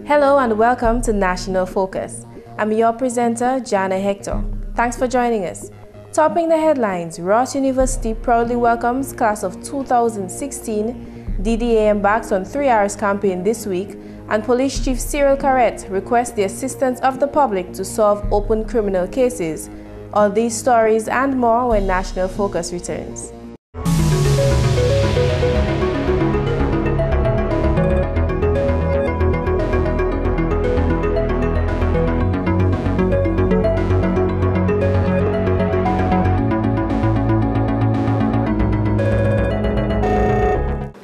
Hello and welcome to National Focus. I'm your presenter, Jarna Hector. Thanks for joining us. Topping the headlines, Ross University proudly welcomes class of 2016. DDA embarks on 3 hours campaign this week, and Police Chief Cyril Carrette requests the assistance of the public to solve open criminal cases. All these stories and more when National Focus returns.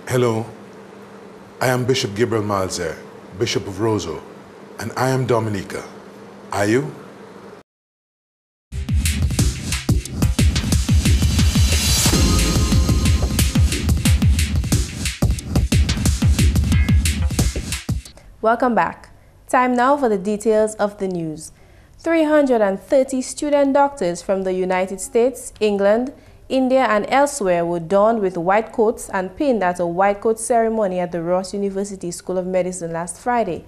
Hello, I am Bishop Gabriel Malzer, Bishop of Roseau, and I am Dominica. Are you? Welcome back. Time now for the details of the news. 330 student doctors from the United States, England, India and elsewhere were donned with white coats and pinned at a white coat ceremony at the Ross University School of Medicine last Friday.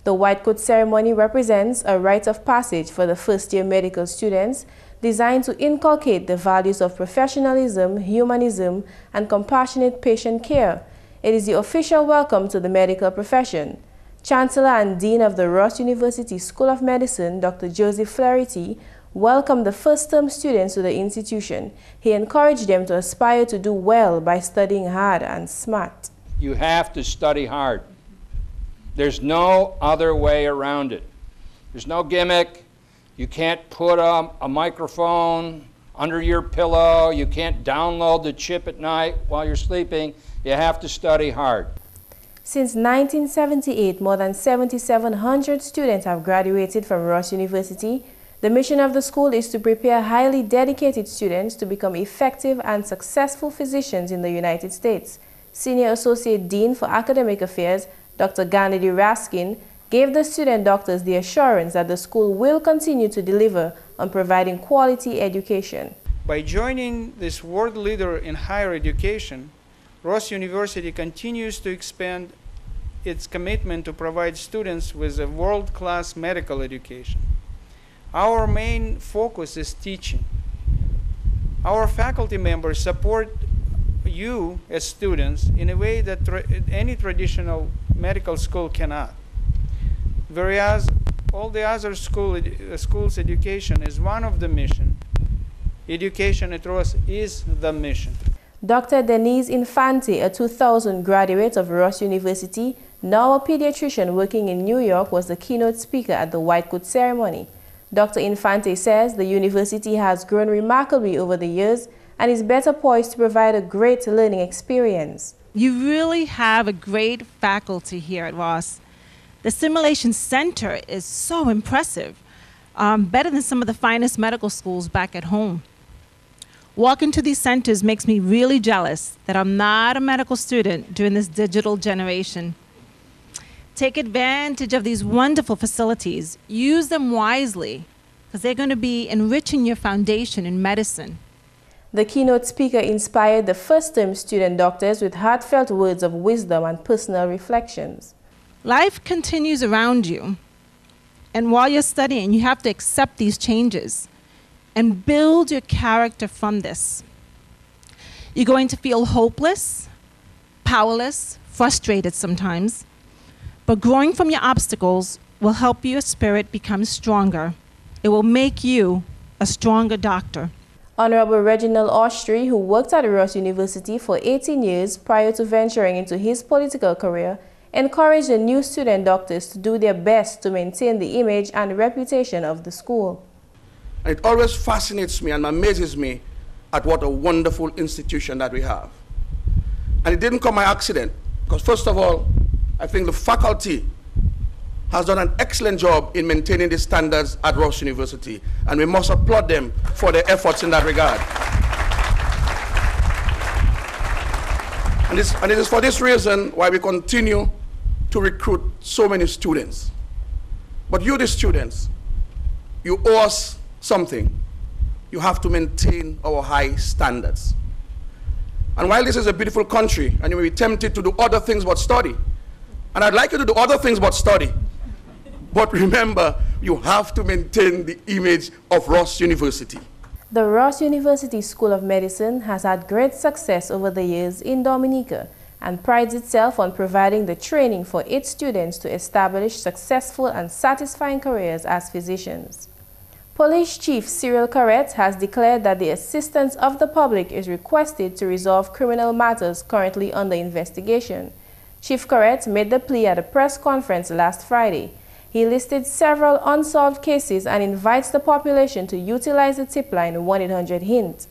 The white coat ceremony represents a rite of passage for the first-year medical students designed to inculcate the values of professionalism, humanism, and compassionate patient care. It is the official welcome to the medical profession. Chancellor and Dean of the Ross University School of Medicine, Dr. Joseph Flaherty, welcomed the first-term students to the institution. He encouraged them to aspire to do well by studying hard and smart. You have to study hard. There's no other way around it. There's no gimmick. You can't put a microphone under your pillow. You can't download the chip at night while you're sleeping. You have to study hard. Since 1978, more than 7,700 students have graduated from Ross University. The mission of the school is to prepare highly dedicated students to become effective and successful physicians in the United States. Senior Associate Dean for Academic Affairs, Dr. Gandhi Raskin, gave the student doctors the assurance that the school will continue to deliver on providing quality education. By joining this world leader in higher education, Ross University continues to expand its commitment to provide students with a world-class medical education. Our main focus is teaching. Our faculty members support you as students in a way that any traditional medical school cannot. Whereas all the other schools' education is one of the mission, education at Ross is the mission. Dr. Denise Infante, a 2000 graduate of Ross University, now a pediatrician working in New York, was the keynote speaker at the white coat ceremony. Dr. Infante says the university has grown remarkably over the years and is better poised to provide a great learning experience. You really have a great faculty here at Ross. The Simulation Center is so impressive, better than some of the finest medical schools back at home. Walking to these centers makes me really jealous that I'm not a medical student during this digital generation. Take advantage of these wonderful facilities. Use them wisely, because they're going to be enriching your foundation in medicine. The keynote speaker inspired the first-term student doctors with heartfelt words of wisdom and personal reflections. Life continues around you, and while you're studying, you have to accept these changes and build your character from this. You're going to feel hopeless, powerless, frustrated sometimes. But growing from your obstacles will help your spirit become stronger. It will make you a stronger doctor. Honorable Reginald Austri, who worked at Ross University for 18 years prior to venturing into his political career, encouraged the new student doctors to do their best to maintain the image and reputation of the school. It always fascinates me and amazes me at what a wonderful institution that we have. And it didn't come by accident, because first of all, I think the faculty has done an excellent job in maintaining the standards at Ross University, and we must applaud them for their efforts in that regard. And it is for this reason why we continue to recruit so many students. But you, the students, you owe us something. You have to maintain our high standards. And while this is a beautiful country, and you may be tempted to do other things but study, and I'd like you to do other things but study, But remember, you have to maintain the image of Ross University. The Ross University School of Medicine has had great success over the years in Dominica and prides itself on providing the training for its students to establish successful and satisfying careers as physicians. Police Chief Cyril Carrett has declared that the assistance of the public is requested to resolve criminal matters currently under investigation. Chief Carrett made the plea at a press conference last Friday. He listed several unsolved cases and invites the population to utilize the tip line 1-800-HINT.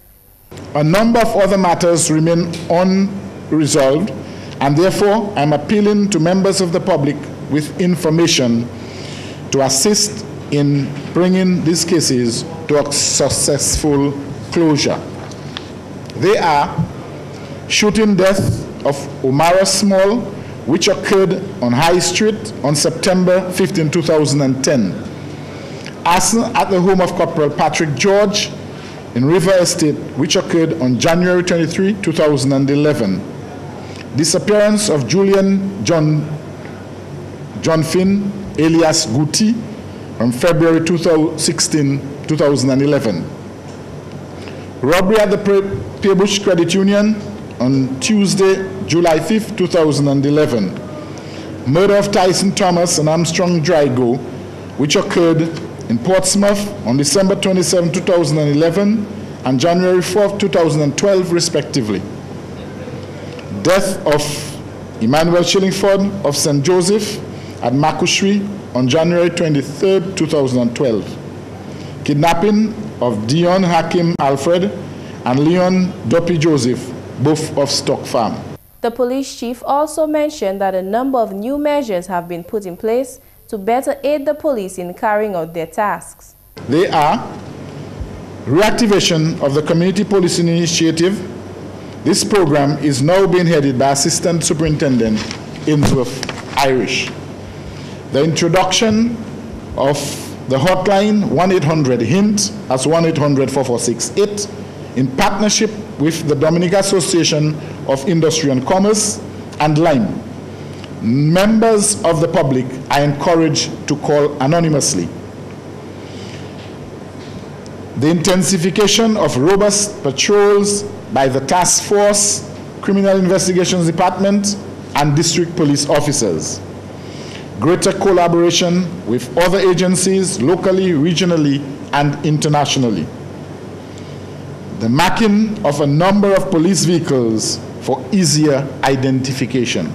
A number of other matters remain unresolved, and therefore I'm appealing to members of the public with information to assist in bringing these cases to a successful closure. They are shooting death of Omara Small, which occurred on High Street on September 15, 2010. Arson at the home of Corporal Patrick George in River Estate, which occurred on January 23, 2011. Disappearance of Julian John Finn, alias Guti, on February 16, 2011. Robbery at the Paybush Credit Union on Tuesday, July 5, 2011. Murder of Tyson Thomas and Armstrong Drygo, which occurred in Portsmouth on December 27, 2011 and January 4, 2012, respectively. Death of Emmanuel Shillingford of St. Joseph at Makushri on January 23, 2012. Kidnapping of Dion Hakim Alfred and Leon Duppy Joseph, both of Stock Farm. The police chief also mentioned that a number of new measures have been put in place to better aid the police in carrying out their tasks. They are reactivation of the Community Policing Initiative. This program is now being headed by Assistant Superintendent Ainsworth Irish. The introduction of the hotline 1-800-HINT as 1-800-4468 in partnership with the Dominica Association of Industry and Commerce and Lime. Members of the public are encouraged to call anonymously. The intensification of robust patrols by the Task Force, Criminal Investigations Department, and District Police officers. Greater collaboration with other agencies locally, regionally, and internationally. The marking of a number of police vehicles for easier identification.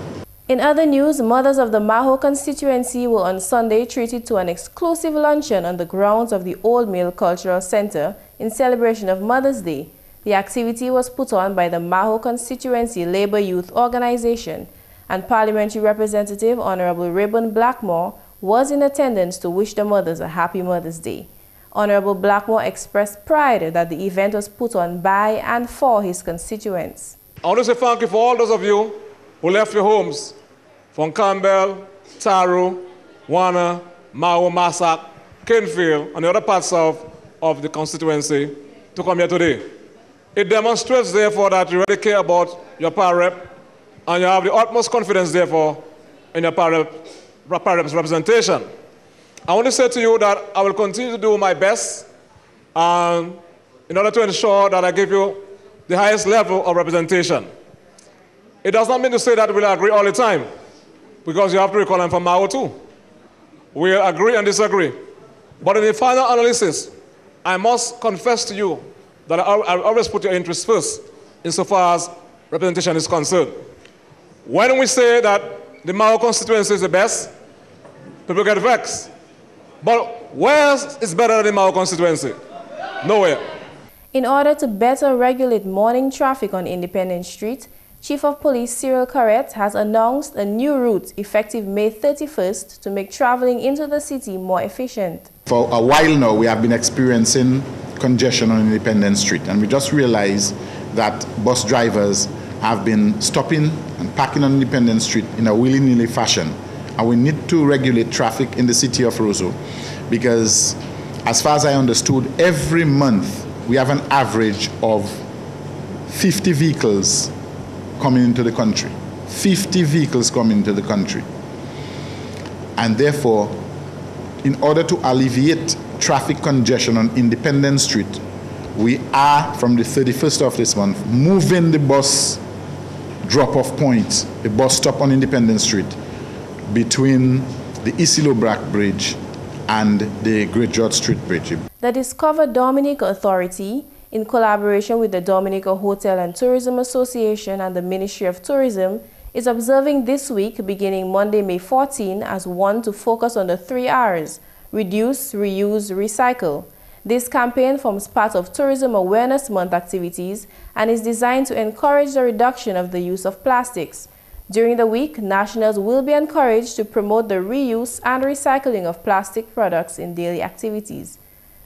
In other news, mothers of the Maho constituency were on Sunday treated to an exclusive luncheon on the grounds of the Old Mill Cultural Center in celebration of Mother's Day. The activity was put on by the Maho Constituency Labour Youth Organization, and Parliamentary Representative Honorable Rayburn Blackmore was in attendance to wish the mothers a happy Mother's Day. Honorable Blackmore expressed pride that the event was put on by and for his constituents. I want to say thank you for all those of you who left your homes from Campbell, Taro, Warner, Mao, Massac, Kenfield, and the other parts of the constituency to come here today. It demonstrates, therefore, that you really care about your power rep, and you have the utmost confidence, therefore, in your power rep's representation. I want to say to you that I will continue to do my best in order to ensure that I give you the highest level of representation. It does not mean to say that we'll agree all the time, because you have to recall I'm from Mao too. We'll agree and disagree. But in the final analysis, I must confess to you that I always put your interests first insofar as representation is concerned. When we say that the Mao constituency is the best, people get vexed. But where is better than the Mao constituency? Nowhere. In order to better regulate morning traffic on Independence Street, Chief of Police Cyril Carrett has announced a new route effective May 31st to make traveling into the city more efficient. For a while now, we have been experiencing congestion on Independence Street, and we just realized that bus drivers have been stopping and parking on Independence Street in a willy-nilly fashion. And we need to regulate traffic in the city of Roseau, because as far as I understood, every month we have an average of 50 vehicles coming into the country. 50 vehicles coming into the country. And therefore, in order to alleviate traffic congestion on Independence Street, we are, from the 31st of this month, moving the bus drop-off point, the bus stop on Independence Street, between the Isilo-Brack Bridge and the Great George Street Bridge. The Discover Dominica Authority, in collaboration with the Dominica Hotel and Tourism Association and the Ministry of Tourism, is observing this week, beginning Monday, May 14, as one to focus on the 3 R's: reduce, reuse, recycle. This campaign forms part of Tourism Awareness Month activities and is designed to encourage the reduction of the use of plastics. During the week, nationals will be encouraged to promote the reuse and recycling of plastic products in daily activities.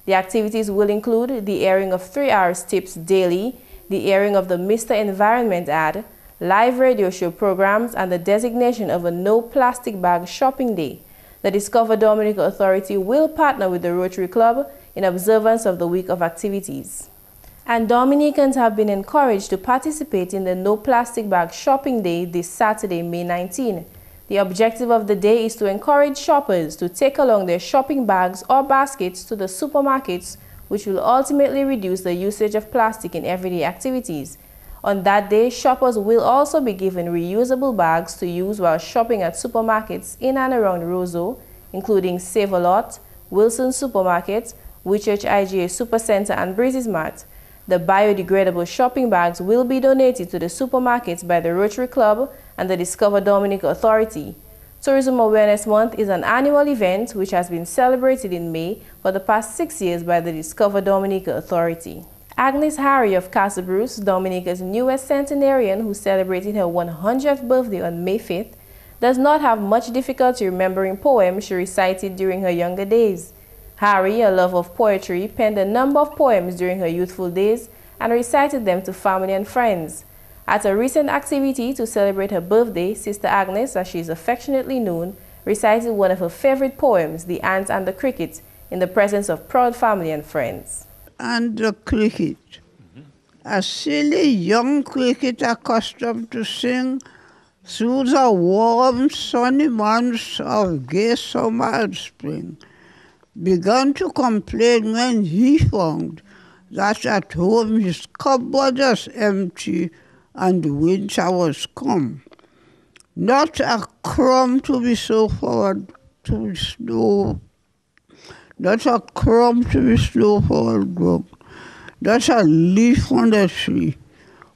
The activities will include the airing of 3 R's tips daily, the airing of the Mr. Environment ad, live radio show programs, and the designation of a no plastic bag shopping day. The Discover Dominica Authority will partner with the Rotary Club in observance of the week of activities. And Dominicans have been encouraged to participate in the No Plastic Bag Shopping Day this Saturday, May 19. The objective of the day is to encourage shoppers to take along their shopping bags or baskets to the supermarkets, which will ultimately reduce the usage of plastic in everyday activities. On that day, shoppers will also be given reusable bags to use while shopping at supermarkets in and around Roseau, including Save-A-Lot, Wilson Supermarket, Whitchurch IGA Supercenter, and Breezy's Mart. The biodegradable shopping bags will be donated to the supermarkets by the Rotary Club and the Discover Dominica Authority. Tourism Awareness Month is an annual event which has been celebrated in May for the past 6 years by the Discover Dominica Authority. Agnes Harry of Castle Bruce, Dominica's newest centenarian who celebrated her 100th birthday on May 5th, does not have much difficulty remembering poems she recited during her younger days. Harry, a lover of poetry, penned a number of poems during her youthful days and recited them to family and friends. At a recent activity to celebrate her birthday, Sister Agnes, as she is affectionately known, recited one of her favorite poems, The Ant and the Cricket, in the presence of proud family and friends. And the cricket. A silly young cricket accustomed to sing through the warm, sunny months of gay summer and spring, began to complain when he found that at home his cupboard was empty and winter was come. Not a crumb to be so forward to the snow. Not a crumb to be slow forward broke. Not a leaf on the tree.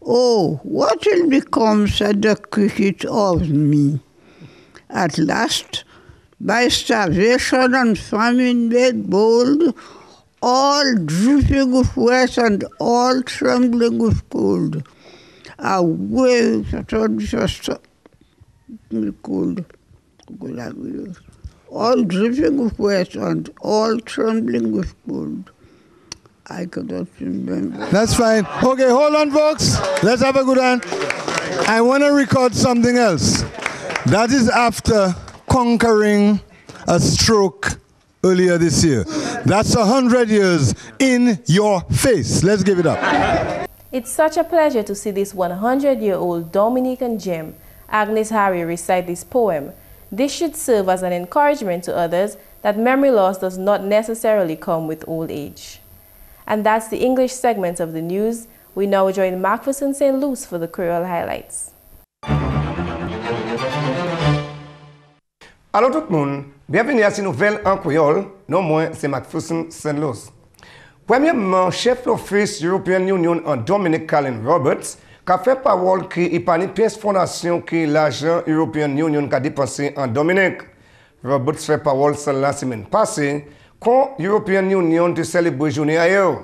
Oh, what will become, said the cricket, of me? At last, by starvation and famine made bold, all dripping with wet and all trembling with cold, away, I thought it was cold. All dripping with wet and all trembling with cold. I cannot remember. That's fine. Okay, hold on, folks. Let's have a good one. I want to record something else. That is after conquering a stroke earlier this year. That's 100 years in your face. Let's give it up. It's such a pleasure to see this 100-year-old Dominican gem, Agnes Harry, recite this poem. This should serve as an encouragement to others that memory loss does not necessarily come with old age. And that's the English segment of the news. We now join McPherson St. Luce for the Creole highlights. Allô tout le monde, bienvenue à cette nouvelle en créole. Non, moi, c'est McPherson St. Luce. Premièrement, chef d'office European Union en Dominic Colin Roberts, qui a fait parole qui est parmi les pièces fondation que l'argent European Union a dépensé en Dominique. Roberts fait parole la semaine passée, quand European Union a célébré journée ailleurs.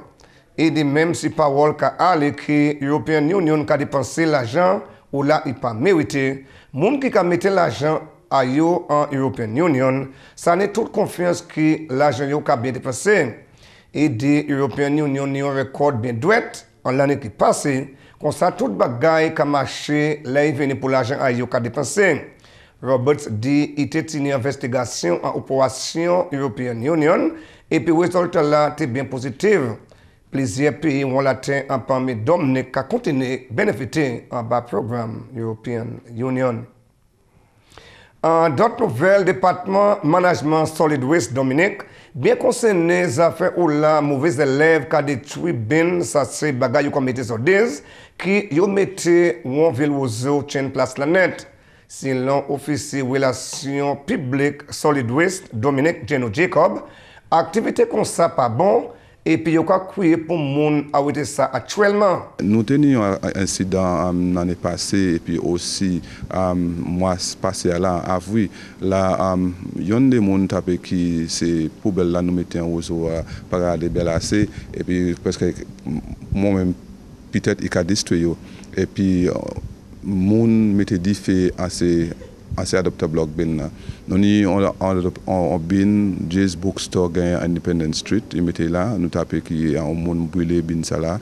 Et de même si parole qu'a allé que European Union a dépensé l'argent ou là il pas mérité, monde qui a mis l'argent ailleurs en European Union, ça n'est toute confiance que l'argent yo a bien dépensé. Et de European Union a un record bien douette en l'année qui passée, comme ça tout bagaille qui a marché là il venu pour l'argent ailleurs qu'a dépensé. Roberts dit qu'il était une investigation en opération European Union et puis le résultat là était bien positif. Plusieurs pays ont l'atteint en parmi Dominique qui continue à bénéficier en bas programme European Union. D'autres nouvelles, département management solid waste Dominique, bien concerné les affaires ou la mauvaise élève qui a détruit ben, ça c'est bagay comme mettez sur des, qui yo mettez ou en ville aux chaîne place la net. Selon officier relations publiques solid waste Dominique Geno Jacob, activité comme ça pas bon. Et puis, il y a crié pour monde arrêter ça actuellement. Nous tenions un incident l'année passée et puis aussi mois passé là, avoué, là, il y a des gens qui c'est poubelle là nous mettons au réseau par des belles assez et puis parce que moi-même peut-être il a détruit et puis moun mettait des faits assez adoptable block ben nous on bin GIS Bookstore gagne Independence Street il mettait là nous tapé qui on monde brûlé bin ça là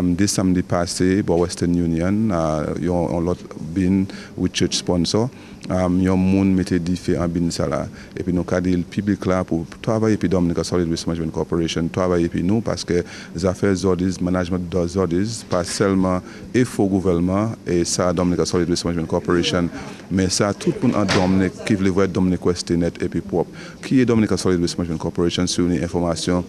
des samedi passé pour Western Union on l'autre bin with church sponsor yon monde mettait des faits en bin ça là et puis nous cadre le public là pour travailler puis Dominica Solid Waste Management Corporation travailler puis nous parce que les affaires zordis management de zordis pas seulement et faux gouvernement et ça Dominica Solid Waste Management Corporation mais ça tout le monde en Dominique qui veut voir Dominique Westnet et puis propre qui est Dominica Solid Waste Management Corporation sur une information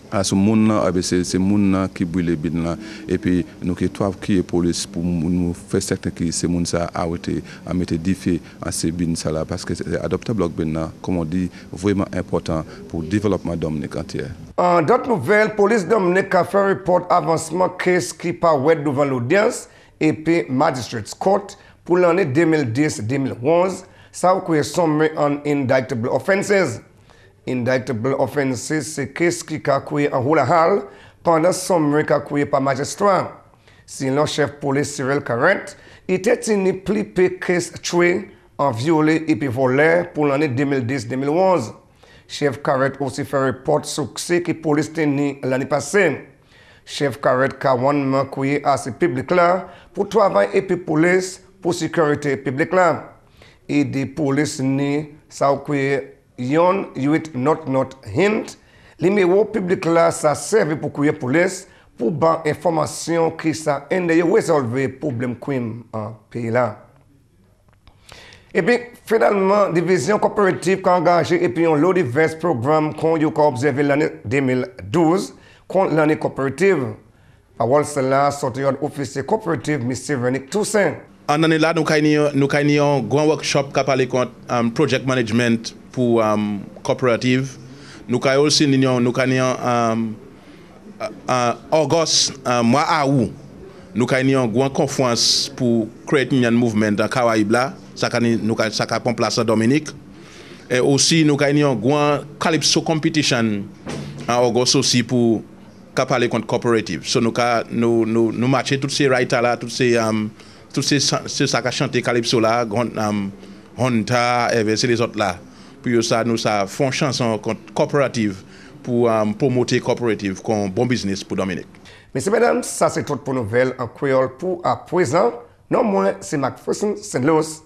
à ce monde là c'est monde qui brûle bin là et puis nous qui toi qui est police pour nous faire certain que c'est monde ça arrêté à mettre des faits à ces bin ça là parce que c'est adoptable bloc bin là comme on dit vraiment important pour le développement Dominique entier. En d'autres nouvelles, police Dominique a fait report avancement case qui pas ouais devant l'audience et puis magistrates court pour l'année 2010-2011 ça a summary on indictable offenses. Indictable offenses, c'est qu'est-ce qui a créé en hall pendant summary qu'a créé par magistrat. Sinon, chef police Cyril Carret était tenu plié case tué en violé et puis volé pour l'année 2010-2011. Chef Carret aussi fait report succès que police tenu l'année passée. Chef Carret a one créé à ce public là pour travailler et puis police pour sécurité publique là. Et des polices ni ça a créé yon 8 not hint. Les numéros publics là ça servent pour créer police pour ban information qui ça aide à résolver problème crime en pays là. Et puis finalement division coopérative qui a engagé et puis un lot de divers programmes qu'on a observé l'année 2012 contre l'année coopérative. Parole cela sorti un officier coopérative Mr. Vernick Toussaint. En année là, nous avons un grand workshop qui parle contre project management pour coopérative. Nous avons aussi en août, mois à août, nous avons une grande conférence pour créer un mouvement dans Caraïbes là, ça a pris place à Dominique. Et aussi nous avons une grande calypso competition en août aussi pour parler contre coopérative. So nous matchons tous ces writers là, tous ces ça qui chanté calypso là, Honta et c'est les autres là. Puis ça nous ça font chanson coopérative pour promouvoir coopérative comme bon business pour Dominique. Messieurs, mesdames, ça c'est tout pour nouvelles en créole pour à présent. Non moins, c'est McPherson, St. Luce.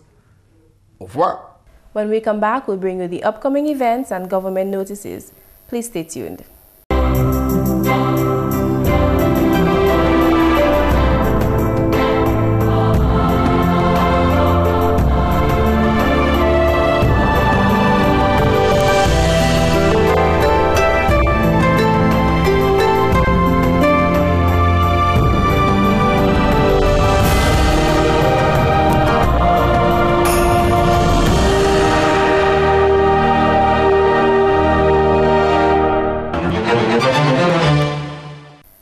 Au revoir. When we come back, we'll bring you the upcoming events and government notices. Please stay tuned.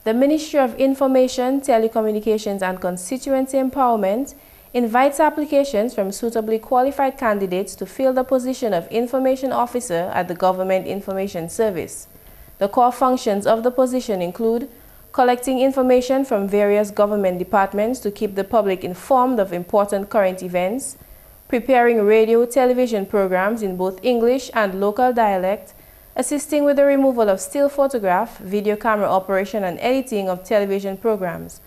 The Ministry of Information, Telecommunications and Constituency Empowerment invites applications from suitably qualified candidates to fill the position of Information Officer at the Government Information Service. The core functions of the position include collecting information from various government departments to keep the public informed of important current events, preparing radio, television programs in both English and local dialect, assisting with the removal of still photograph, video camera operation and editing of television programs.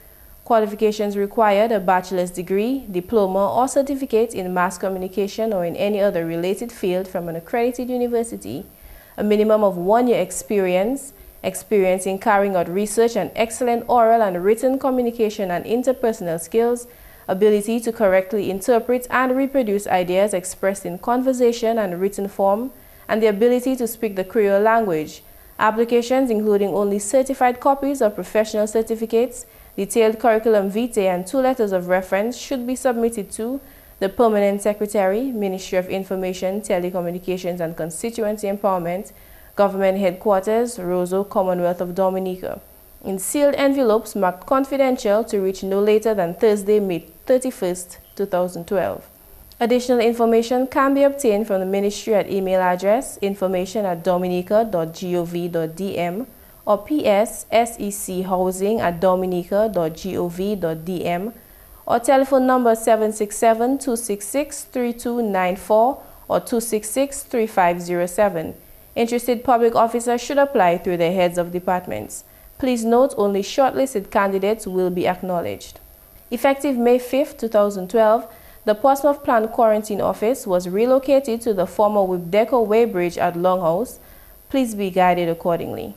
Qualifications required: a bachelor's degree, diploma or certificate in mass communication or in any other related field from an accredited university, a minimum of 1 year experience in carrying out research and excellent oral and written communication and interpersonal skills, ability to correctly interpret and reproduce ideas expressed in conversation and written form, and the ability to speak the Creole language. Applications including only certified copies of professional certificates, detailed curriculum vitae, and 2 letters of reference should be submitted to the Permanent Secretary, Ministry of Information, Telecommunications and Constituency Empowerment, Government Headquarters, Roseau, Commonwealth of Dominica, in sealed envelopes marked confidential to reach no later than Thursday, May 31st, 2012. Additional information can be obtained from the Ministry at email address information@dominica.gov.dm or pssechousing@dominica.gov.dm or telephone number 767-266-3294 or 266-3507. Interested public officers should apply through their heads of departments. Please note only shortlisted candidates will be acknowledged. Effective May 5, 2012, the Portsmouth Planned Quarantine Office was relocated to the former Wibdeco Weighbridge at Longhouse. Please be guided accordingly.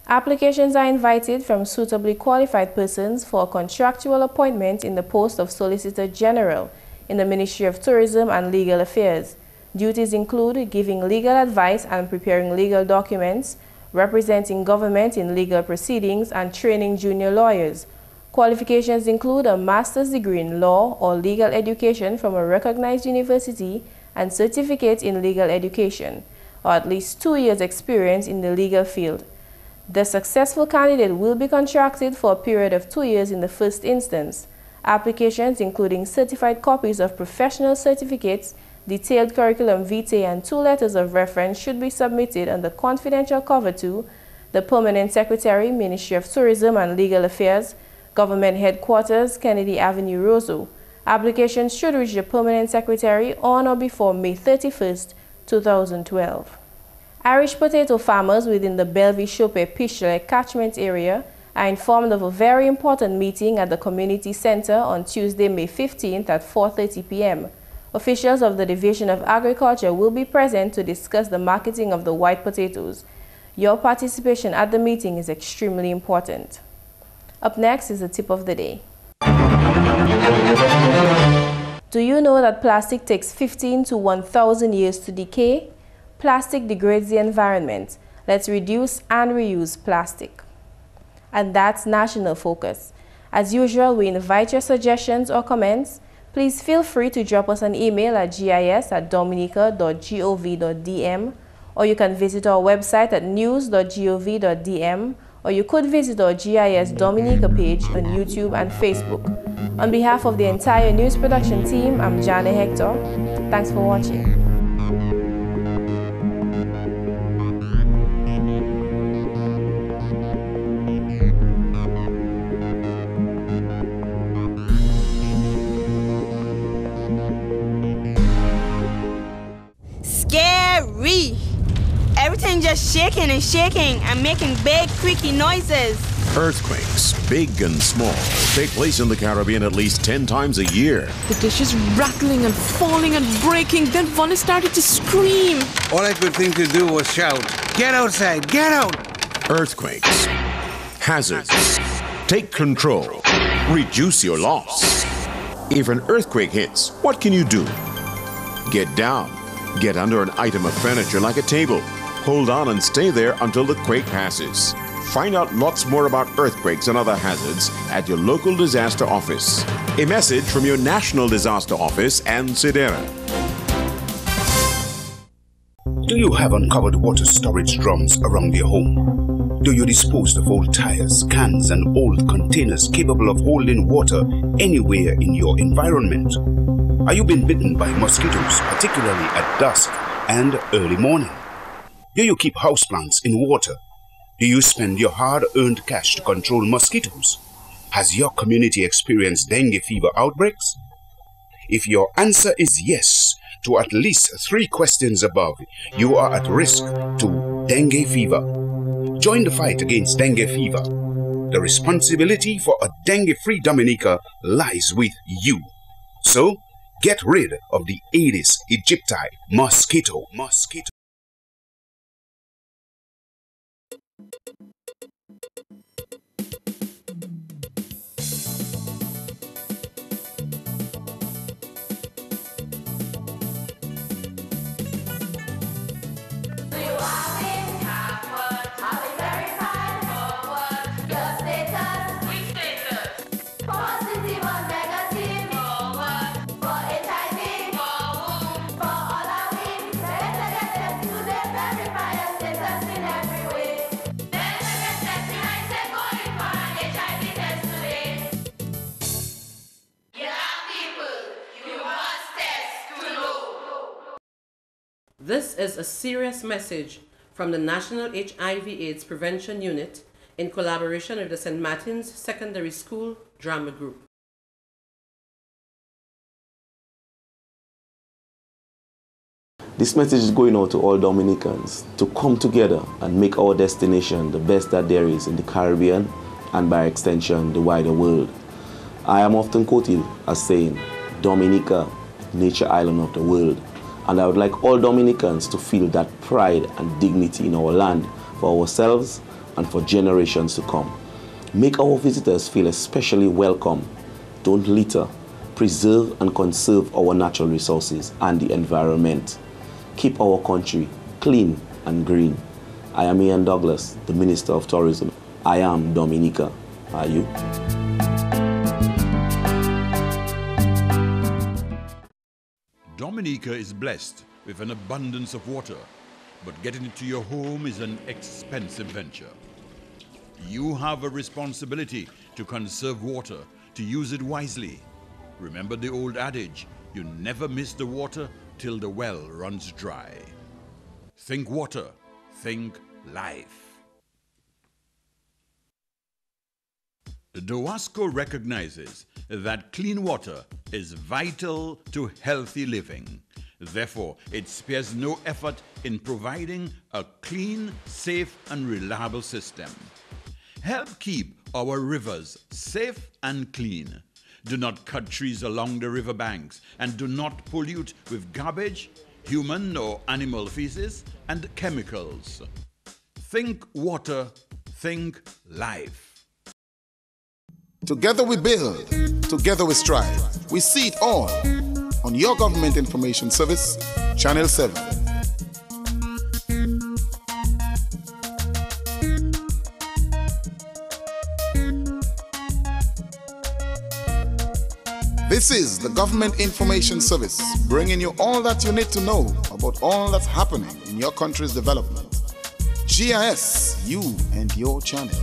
Applications are invited from suitably qualified persons for a contractual appointment in the post of Solicitor General in the Ministry of Tourism and Legal Affairs. Duties include giving legal advice and preparing legal documents, representing government in legal proceedings, and training junior lawyers. Qualifications include a master's degree in law or legal education from a recognized university and certificate in legal education, or at least 2 years' experience in the legal field. The successful candidate will be contracted for a period of 2 years in the first instance. Applications including certified copies of professional certificates, detailed curriculum vitae, and 2 letters of reference should be submitted under confidential cover to the Permanent Secretary, Ministry of Tourism and Legal Affairs, Government Headquarters, Kennedy Avenue, Roseau. Applications should reach the Permanent Secretary on or before May 31st, 2012. Irish potato farmers within the Bellevue-Chope-Pichelet catchment area are informed of a very important meeting at the Community Center on Tuesday, May 15th at 4:30 p.m. Officials of the Division of Agriculture will be present to discuss the marketing of the white potatoes. Your participation at the meeting is extremely important. Up next is the tip of the day. Do you know that plastic takes 15 to 1,000 years to decay? Plastic degrades the environment. Let's reduce and reuse plastic. And that's National Focus. As usual, we invite your suggestions or comments. Please feel free to drop us an email at gis@dominica.gov.dm, or you can visit our website at news.gov.dm, or you could visit our GIS Dominica page on YouTube and Facebook. On behalf of the entire news production team, I'm Jarna Hector. Thanks for watching. Scary! Everything just shaking and shaking and making big creaky noises. Earthquakes, big and small, take place in the Caribbean at least 10 times a year. The dishes rattling and falling and breaking, then Vonnie started to scream. All I could think to do was shout, "Get outside, get out!" Earthquakes, hazards, take control, reduce your loss. If an earthquake hits, what can you do? Get down, get under an item of furniture like a table. Hold on and stay there until the quake passes. Find out lots more about earthquakes and other hazards at your local disaster office. A message from your National Disaster Office and SEDERA. Do you have uncovered water storage drums around your home? Do you dispose of old tires, cans, and old containers capable of holding water anywhere in your environment? Are you being bitten by mosquitoes, particularly at dusk and early morning? Do you keep houseplants in water? Do you spend your hard-earned cash to control mosquitoes? Has your community experienced dengue fever outbreaks? If your answer is yes to at least 3 questions above, you are at risk to dengue fever. Join the fight against dengue fever. The responsibility for a dengue-free Dominica lies with you. So, get rid of the Aedes aegypti mosquito. This is a serious message from the National HIV/AIDS Prevention Unit in collaboration with the St. Martin's Secondary School Drama Group. This message is going out to all Dominicans to come together and make our destination the best that there is in the Caribbean and by extension the wider world. I am often quoted as saying, Dominica, nature island of the world. And I would like all Dominicans to feel that pride and dignity in our land for ourselves and for generations to come. Make our visitors feel especially welcome. Don't litter. Preserve and conserve our natural resources and the environment. Keep our country clean and green. I am Ian Douglas, the Minister of Tourism. I am Dominica. Are you? Dominica is blessed with an abundance of water, but getting it to your home is an expensive venture. You have a responsibility to conserve water, to use it wisely. Remember the old adage, you never miss the water till the well runs dry. Think water, think life. DOWASCO recognizes that clean water is vital to healthy living. Therefore, it spares no effort in providing a clean, safe, and reliable system. Help keep our rivers safe and clean. Do not cut trees along the riverbanks and do not pollute with garbage, human or animal feces, and chemicals. Think water, think life. Together we build, together we strive. We see it all on your Government Information Service, Channel 7. This is the Government Information Service, bringing you all that you need to know about all that's happening in your country's development. GIS, you and your channel.